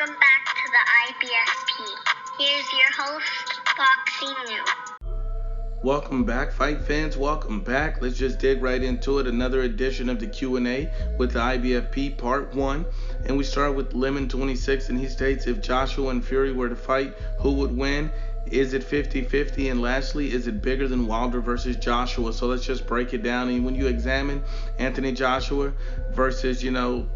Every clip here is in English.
Welcome back to the IBFP. Here's your host, Boxing New. Welcome back, fight fans. Welcome back. Let's just dig right into it. Another edition of the Q&A with the IBFP Part 1. And we start with Lemon 26, and he states, if Joshua and Fury were to fight, who would win? Is it 50-50? And lastly, is it bigger than Wilder versus Joshua? So let's just break it down. And when you examine Anthony Joshua versus,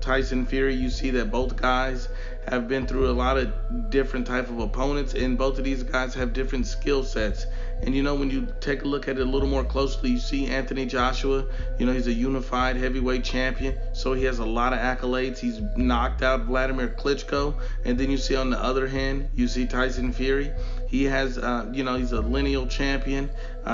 Tyson Fury, you see that both guys have been through a lot of different type of opponents, and both of these guys have different skill sets. And when you take a look at it a little more closely, you see Anthony Joshua, he's a unified heavyweight champion, so he has a lot of accolades. He's knocked out Vladimir Klitschko. And then you see on the other hand, you see Tyson Fury. He has, he's a lineal champion.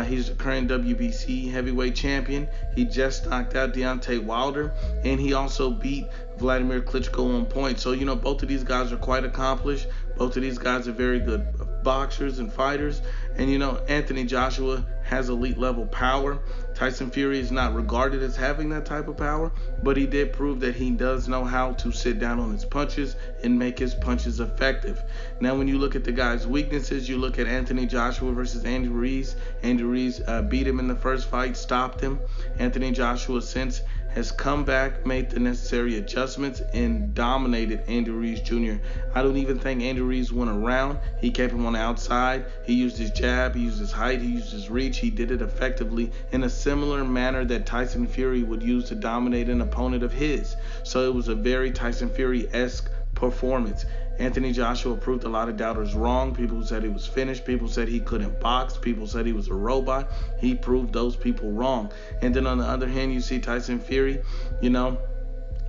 He's the current WBC heavyweight champion. He just knocked out Deontay Wilder, and he also beat Vladimir Klitschko on points. So, both of these guys are quite accomplished. Both of these guys are very good boxers and fighters. And, Anthony Joshua has elite level power. Tyson Fury is not regarded as having that type of power, but he did prove that he does know how to sit down on his punches and make his punches effective. Now, when you look at the guy's weaknesses, you look at Anthony Joshua versus Andy Ruiz. Andy Ruiz beat him in the first fight, stopped him. Anthony Joshua since has come back, made the necessary adjustments, and dominated Andy Ruiz Jr. I don't even think Andy Ruiz won a round. He kept him on the outside. He used his jab, he used his height, he used his reach. He did it effectively in a similar manner that Tyson Fury would use to dominate an opponent of his. So it was a very Tyson Fury-esque performance. Anthony Joshua proved a lot of doubters wrong. People said he was finished. People said he couldn't box. People said he was a robot. He proved those people wrong. And then on the other hand, you see Tyson Fury,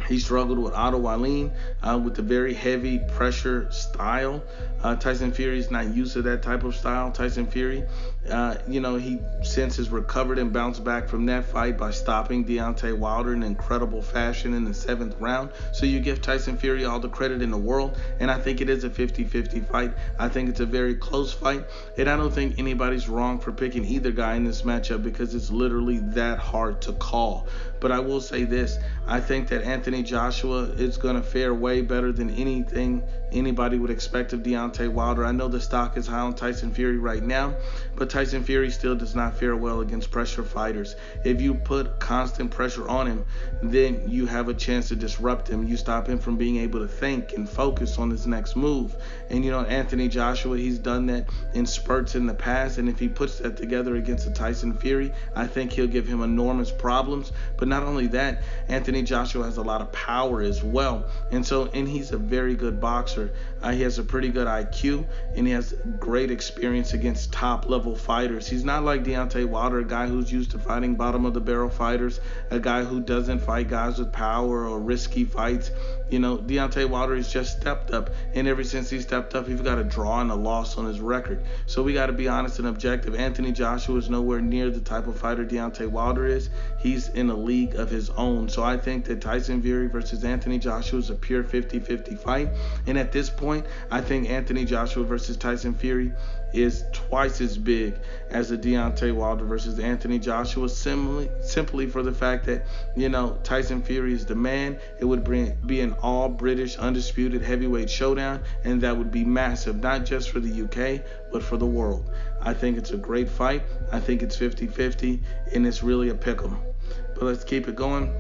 he struggled with Otto Wallin with the very heavy pressure style. Tyson Fury is not used to that type of style. Tyson Fury, he since has recovered and bounced back from that fight by stopping Deontay Wilder in incredible fashion in the 7th round. So you give Tyson Fury all the credit in the world, and I think it is a 50-50 fight. I think it's a very close fight, and I don't think anybody's wrong for picking either guy in this matchup because it's literally that hard to call. But I will say this, I think that Anthony Joshua is going to fare way better than anything anybody would expect of Deontay Wilder. I know the stock is high on Tyson Fury right now, but Tyson Fury still does not fare well against pressure fighters. If you put constant pressure on him, then you have a chance to disrupt him. You stop him from being able to think and focus on his next move. And Anthony Joshua, he's done that in spurts in the past, and if he puts that together against a Tyson Fury, I think he'll give him enormous problems. But not only that, Anthony Joshua has a lot of power as well, and he's a very good boxer. He has a pretty good IQ, and he has great experience against top level fighters. He's not like Deontay Wilder, a guy who's used to fighting bottom of the barrel fighters, a guy who doesn't fight guys with power or risky fights. Deontay Wilder has just stepped up, and ever since he stepped up, he's got a draw and a loss on his record. So we got to be honest and objective. Anthony Joshua is nowhere near the type of fighter Deontay Wilder is. He's in a league of his own. So I think that Tyson Fury versus Anthony Joshua is a pure 50-50 fight. And at this point, I think Anthony Joshua versus Tyson Fury is twice as big as the Deontay Wilder versus Anthony Joshua, simply for the fact that, Tyson Fury is the man. It would be an all-British undisputed heavyweight showdown, and that would be massive, not just for the UK, but for the world. I think it's a great fight. I think it's 50-50, and it's really a pick'em. But let's keep it going.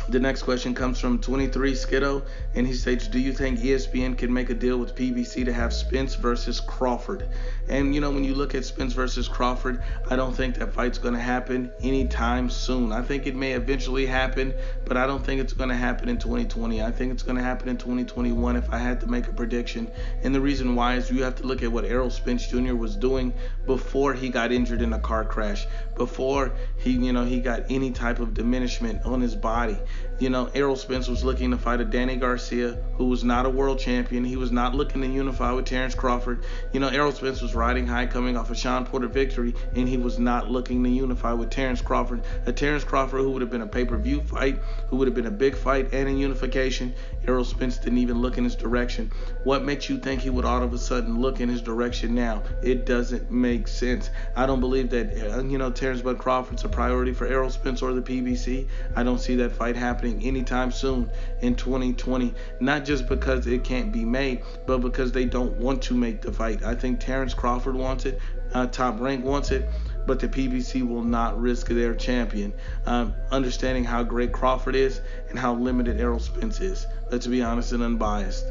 The next question comes from 23 Skiddo, and he states, do you think ESPN can make a deal with PBC to have Spence versus Crawford? And, when you look at Spence versus Crawford, I don't think that fight's going to happen anytime soon. I think it may eventually happen, but I don't think it's going to happen in 2020. I think it's going to happen in 2021 if I had to make a prediction. And the reason why is you have to look at what Errol Spence Jr. was doing before he got injured in a car crash, before he got any type of diminishment on his body. Errol Spence was looking to fight a Danny Garcia, who was not a world champion. He was not looking to unify with Terence Crawford. Errol Spence was riding high coming off a Sean Porter victory, and he was not looking to unify with Terence Crawford. A Terence Crawford who would have been a pay-per-view fight, who would have been a big fight and a unification. Errol Spence didn't even look in his direction. What makes you think he would all of a sudden look in his direction now? It doesn't make sense. I don't believe that, Terence Bud Crawford's a priority for Errol Spence or the PBC. I don't see that fight happening anytime soon in 2020, not just because it can't be made, but because they don't want to make the fight. I think Terence Crawford wants it, Top Rank wants it, but the PBC will not risk their champion. Understanding how great Crawford is and how limited Errol Spence is. Let's be honest and unbiased.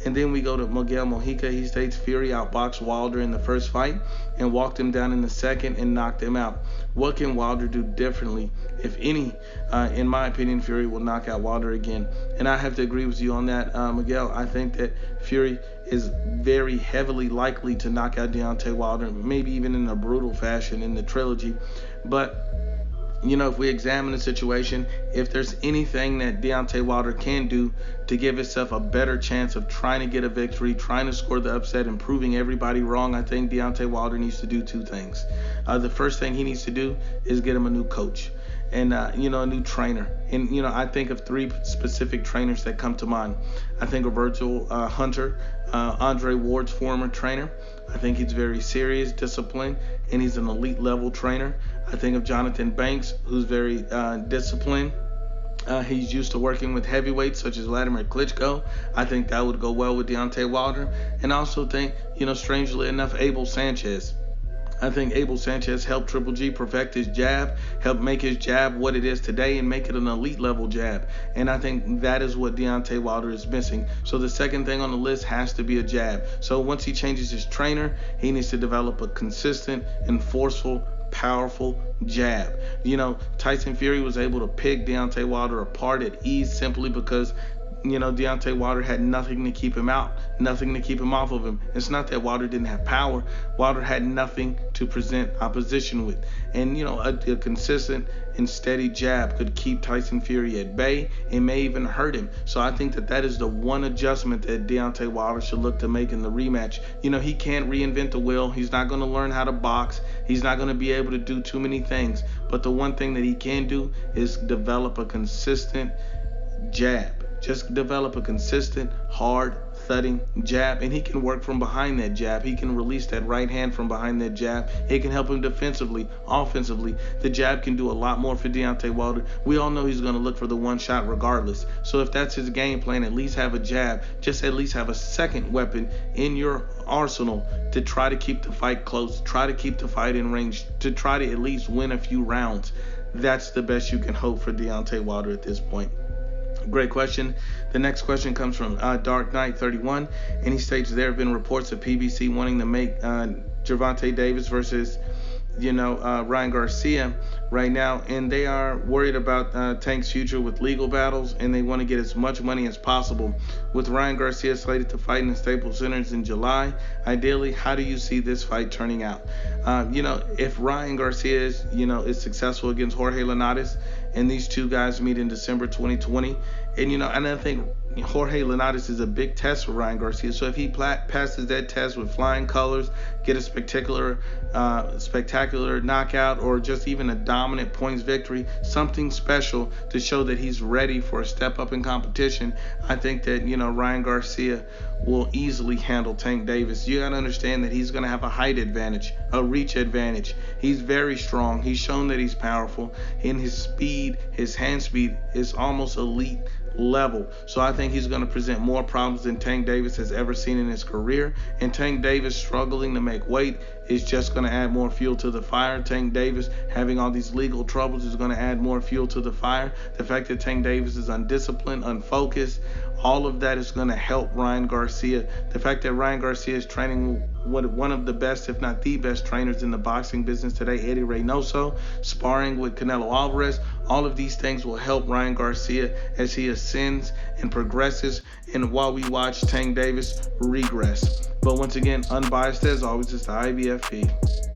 And then we go to Miguel Mojica. He states Fury outboxed Wilder in the first fight and walked him down in the second and knocked him out. What can Wilder do differently, if any? In my opinion, Fury will knock out Wilder again. And I have to agree with you on that, Miguel. I think that Fury is very heavily likely to knock out Deontay Wilder, maybe even in a brutal fashion in the trilogy. But if we examine the situation, if there's anything that Deontay Wilder can do to give himself a better chance of trying to get a victory, trying to score the upset, and proving everybody wrong, I think Deontay Wilder needs to do two things. The first thing he needs to do is get him a new coach and, a new trainer. And, I think of three specific trainers that come to mind. I think of Virgil Hunter, Andre Ward's former trainer. I think he's very serious, disciplined, and he's an elite level trainer. I think of Jonathan Banks, who's very disciplined. He's used to working with heavyweights such as Vladimir Klitschko. I think that would go well with Deontay Wilder. And I also think, strangely enough, Abel Sanchez. I think Abel Sanchez helped Triple G perfect his jab, helped make his jab what it is today, and make it an elite level jab. And I think that is what Deontay Wilder is missing. So the second thing on the list has to be a jab. So once he changes his trainer, he needs to develop a consistent and forceful, powerful jab. Tyson Fury was able to pick Deontay Wilder apart at ease simply because Deontay Wilder had nothing to keep him out, nothing to keep him off of him. It's not that Wilder didn't have power. Wilder had nothing to present opposition with. And, a consistent and steady jab could keep Tyson Fury at bay and may even hurt him. So I think that is the one adjustment that Deontay Wilder should look to make in the rematch. He can't reinvent the wheel. He's not going to learn how to box. He's not going to be able to do too many things. But the one thing that he can do is develop a consistent jab. Just develop a consistent, hard, thudding jab, and he can work from behind that jab. He can release that right hand from behind that jab. It can help him defensively, offensively. The jab can do a lot more for Deontay Wilder. We all know he's going to look for the one shot regardless. So if that's his game plan, at least have a jab. Just at least have a second weapon in your arsenal to try to keep the fight close, try to keep the fight in range, to try to at least win a few rounds. That's the best you can hope for Deontay Wilder at this point. Great question. The next question comes from Dark Knight 31, and he states there have been reports of PBC wanting to make Gervonta Davis versus Ryan Garcia right now, and they are worried about Tank's future with legal battles, and they want to get as much money as possible. With Ryan Garcia slated to fight in the Staples Center in July, ideally, how do you see this fight turning out? If Ryan Garcia is successful against Jorge Linares, and these two guys meet in December 2020, and I think Jorge Linares is a big test for Ryan Garcia. So if he passes that test with flying colors, get a spectacular knockout, or just even a dominant points victory, something special to show that he's ready for a step up in competition, I think that Ryan Garcia will easily handle Tank Davis. You gotta understand that he's gonna have a height advantage, a reach advantage. He's very strong. He's shown that he's powerful, and his speed, his hand speed is almost elite level. So I think he's going to present more problems than Tank Davis has ever seen in his career. And Tank Davis struggling to make weight is just going to add more fuel to the fire. Tank Davis having all these legal troubles is going to add more fuel to the fire. The fact that Tank Davis is undisciplined, unfocused, all of that is going to help Ryan Garcia. The fact that Ryan Garcia is training with one of the best, if not the best trainers in the boxing business today, Eddie Reynoso, sparring with Canelo Alvarez, all of these things will help Ryan Garcia as he ascends and progresses, and while we watch Tank Davis regress. But once again, unbiased as always, is the IBFP.